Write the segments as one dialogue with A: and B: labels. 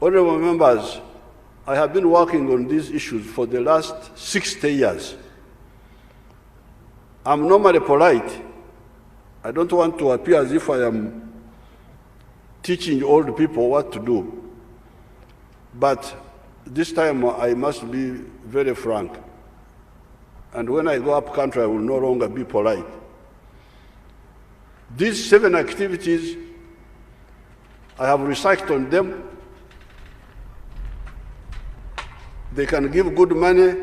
A: Honorable members, I have been working on these issues for the last 60 years. I'm normally polite. I don't want to appear as if I am teaching old people what to do. But this time I must be very frank. And when I go up country, I will no longer be polite. These 7 activities, I have researched on them. They can give good money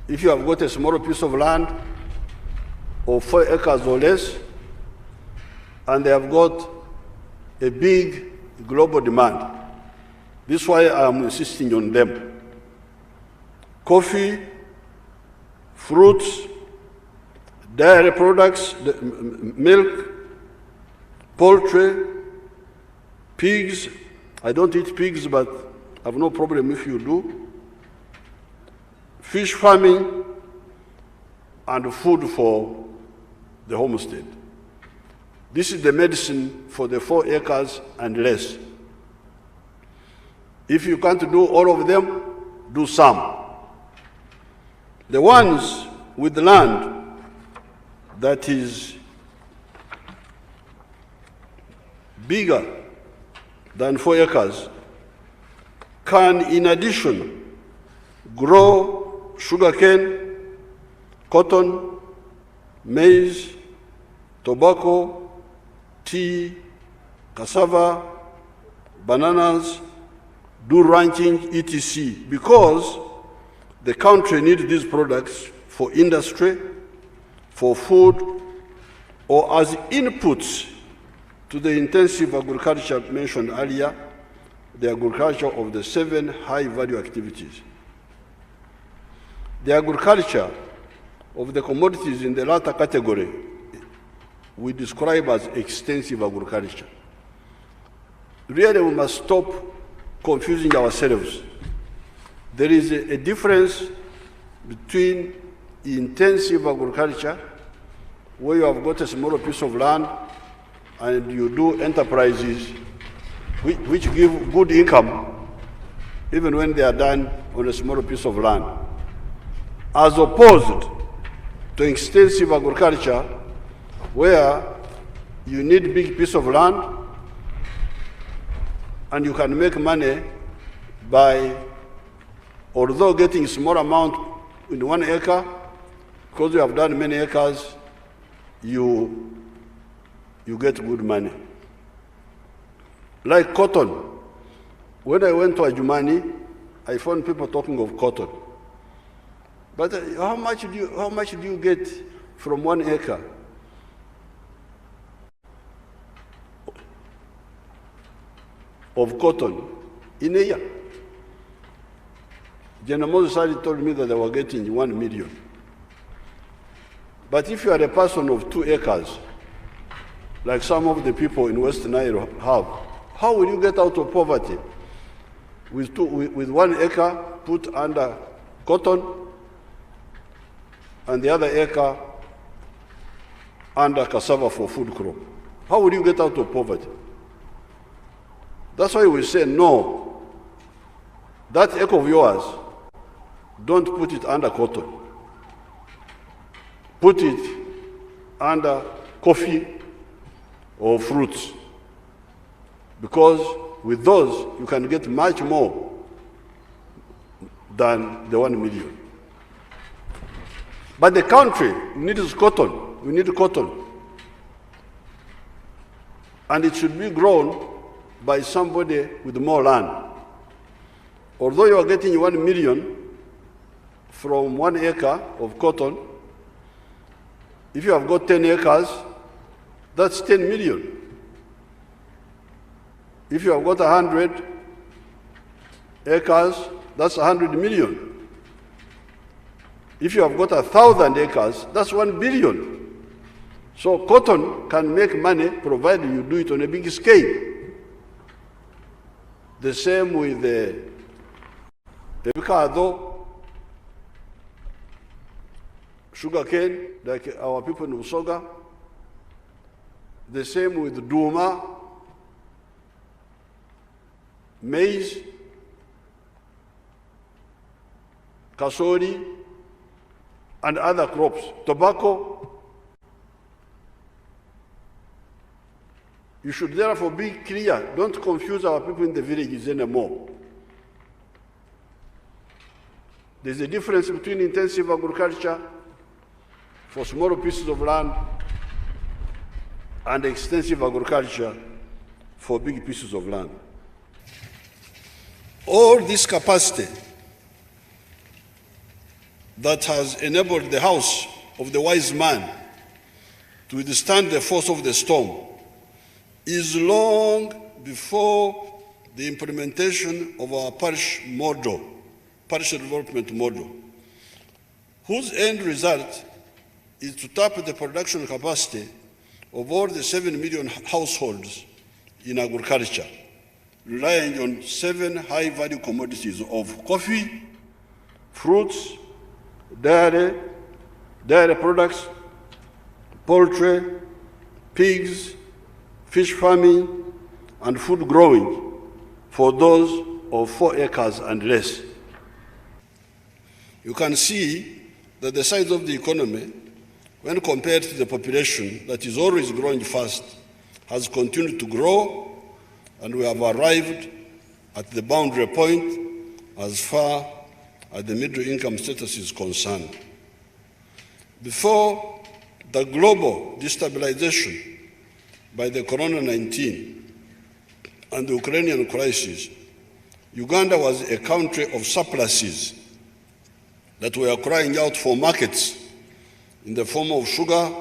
A: if you have got a small piece of land of 4 acres or less, and they have got a big global demand. This is why I am insisting on them. Coffee, fruits, dairy products, milk, poultry, pigs. I don't eat pigs, but I have no problem if you do. Fish farming, and food for the homestead. This is the medicine for the 4 acres and less. If you can't do all of them, do some. The ones with land that is bigger than 4 acres can, in addition, grow sugarcane, cotton, maize, tobacco, tea, cassava, bananas, do ranching, etc. Because the country needs these products for industry, for food, or as inputs to the intensive agriculture mentioned earlier, the agriculture of the 7 high-value activities. The agriculture of the commodities in the latter category we describe as extensive agriculture. Really, we must stop confusing ourselves. There is a difference between intensive agriculture, where you have got a smaller piece of land and you do enterprises which give good income, even when they are done on a smaller piece of land, as opposed to extensive agriculture, where you need big piece of land and you can make money by, although getting small amount in 1 acre, because you have done many acres, you get good money. Like cotton. When I went to Ajumani, I found people talking of cotton. But how much do you get from 1 acre? Of cotton in a year? General Moses told me that they were getting 1 million. But if you are a person of 2 acres, like some of the people in West Nile have, how will you get out of poverty? With 1 acre put under cotton and the other acre under cassava for food crop. How will you get out of poverty? That's why we say, no, that acre of yours, don't put it under cotton. Put it under coffee or fruits. Because with those, you can get much more than the 1 million. But the country needs cotton. We need cotton. And it should be grown by somebody with more land. Although you are getting 1 million from 1 acre of cotton, if you have got 10 acres, that's 10 million. If you have got 100 acres, that's 100 million. If you have got 1,000 acres, that's 1 billion. So cotton can make money provided you do it on a big scale. The same with the avocado, sugarcane, like our people in Usoga. The same with Duma. maize, kasori, and other crops, tobacco. You should therefore be clear. Don't confuse our people in the villages anymore. There's a difference between intensive agriculture for small pieces of land and extensive agriculture for big pieces of land. All this capacity that has enabled the house of the wise man to withstand the force of the storm is long before the implementation of our parish development model, whose end result is to tap the production capacity of all the 7 million households in agriculture, relying on 7 high-value commodities of coffee, fruits, dairy products, poultry, pigs, fish farming, and food growing for those of 4 acres and less. You can see that the size of the economy, when compared to the population that is always growing fast, has continued to grow, and we have arrived at the boundary point as far as the middle income status is concerned. Before the global destabilization by the Corona-19 and the Ukrainian crisis, Uganda was a country of surpluses that were crying out for markets in the form of sugar,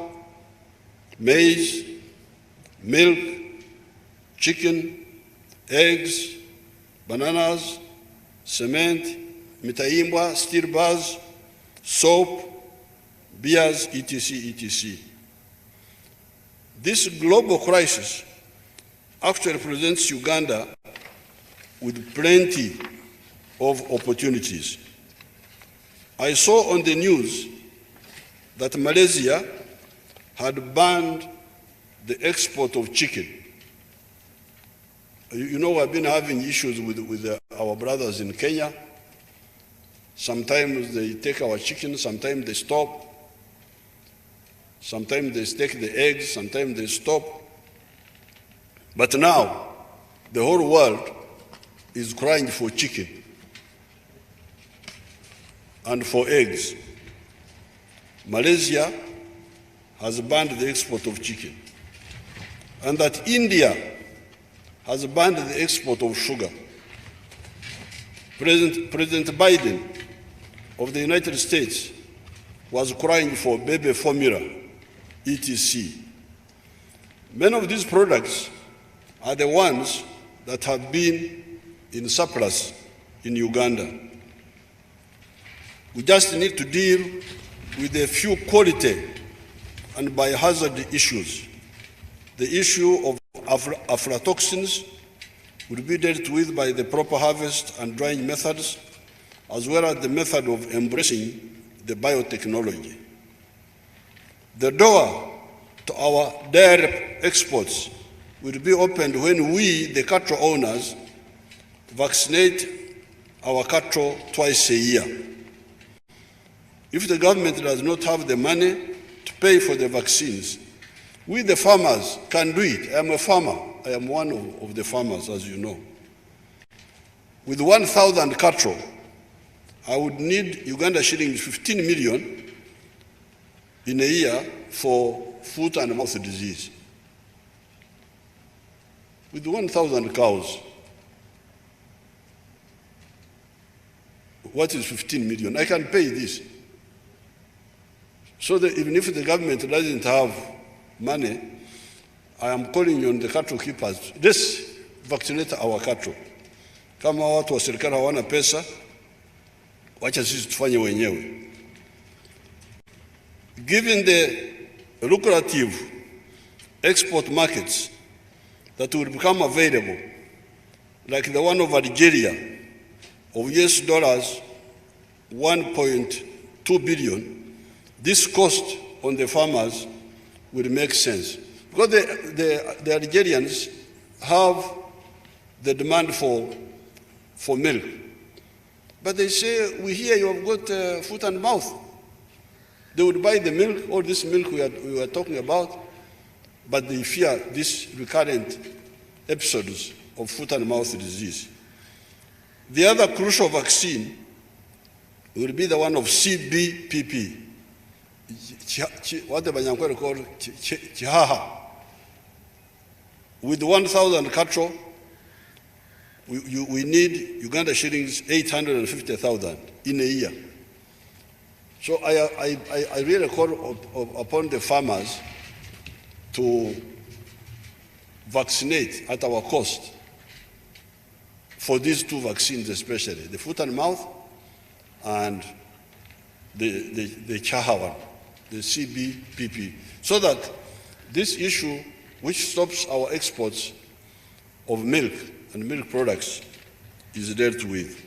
A: maize, milk, chicken, eggs, bananas, cement, mitaimbwa, steel bars, soap, beers, etc., etc. This global crisis actually presents Uganda with plenty of opportunities. I saw on the news that Malaysia had banned the export of chicken. You know, I've been having issues with our brothers in Kenya. Sometimes they take our chicken, sometimes they stop. Sometimes they take the eggs, sometimes they stop. But now, the whole world is crying for chicken and for eggs. Malaysia has banned the export of chicken, and that India has banned the export of sugar. President Biden of the United States was crying for baby formula, etc. Many of these products are the ones that have been in surplus in Uganda. We just need to deal with a few quality and biohazard issues. The issue of aflatoxins will be dealt with by the proper harvest and drying methods, as well as the method of embracing the biotechnology. The door to our dairy exports will be opened when we, the cattle owners, vaccinate our cattle twice a year. If the government does not have the money to pay for the vaccines, we, the farmers, can do it. I am a farmer. I am one of the farmers, as you know. With 1,000 cattle, I would need Uganda shillings 15 million in a year for foot and mouth disease. With 1,000 cows, what is 15 million? I can pay this. So that even if the government doesn't have money, I am calling on the cattle keepers, let's vaccinate our cattle. Kama watu wa serikali hawana pesa, wacha sisi tufanye wenyewe. Given the lucrative export markets that will become available, like the one of Algeria, of US dollars 1.2 billion, this cost on the farmers will make sense. Because the Algerians have the demand for for milk. But they say, we hear you have got foot and mouth. They would buy the milk, all this milk we were talking about, but they fear these recurrent episodes of foot and mouth disease. The other crucial vaccine will be the one of CBPP, what the Banyankwere call Chihaha. With 1,000 cattle, we need Uganda shillings 850,000 in a year. So I really call upon the farmers to vaccinate at our cost for these two vaccines especially, the foot and mouth and the Chaha one, the CBPP, so that this issue, which stops our exports of milk and milk products, is dealt with.